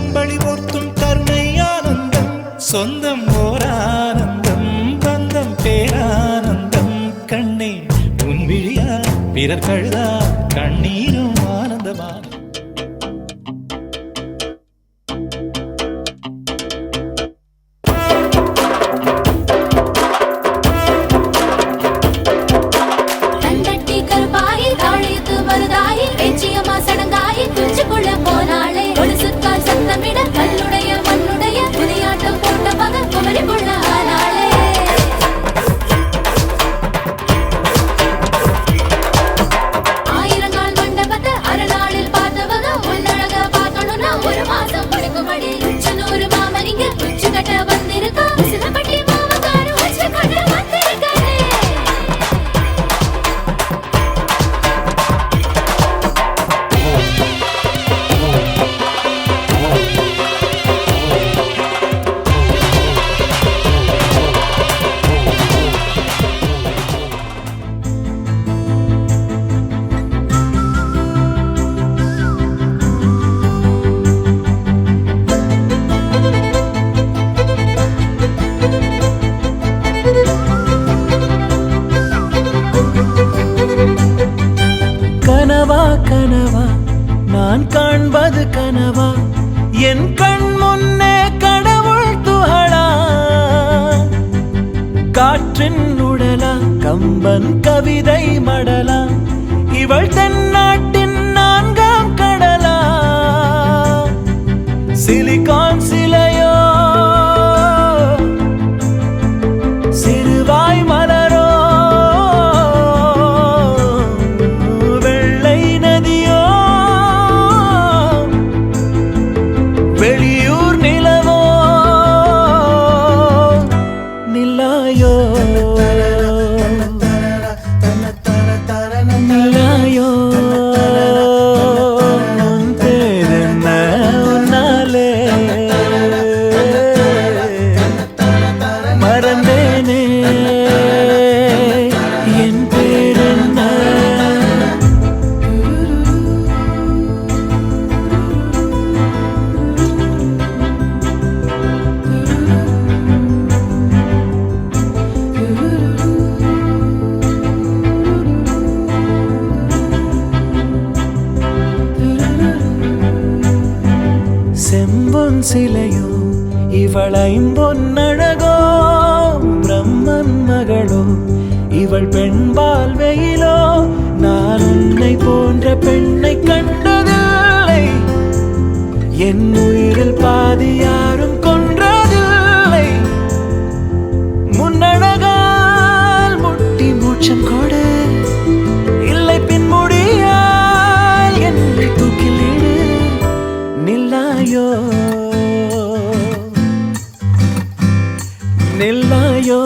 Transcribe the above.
கம்பளி போர்த்தும் கருணை ஆனந்தம் சொந்தம் ஓரானந்தம் பந்தம் பேரானந்தம் கண்ணே உன் விழியா பிறர் கழுதா கண்ணீரும் ஆனந்தமான கனவா நான் காண்பது கனவா என் கண் முன்னே கடவுள் துகளா காற்றின் உடலா கம்பன் கவிதை மடலா இவள் தென்னாட்டின் நான்காம் கடலா சிலிகான் சிலையோ சிறுவாய் மலரோ வெளியூர் நிலவோ நிலாயோ நிலாயோ உன் பேரென்ன உன்னாலே மறந்தேனே என் பேரென்ன செம்பொன் சிலையோ இவள் ஐம்பொன்னழகோ பிரம்மன் மகளோ இவள் பெண்பால் வெயிலோ நான் உன்னை போன்ற பெண்ணை கண்டதில்லை என் உயிரில் பாதி யாரும் கொன்றதில்லை முன்னழகால் முட்டி மூச்சம் கொடு இல்லை பின்முடியால் என்னை தூக்கிலிடு நில்லாயோ நில்லாயோ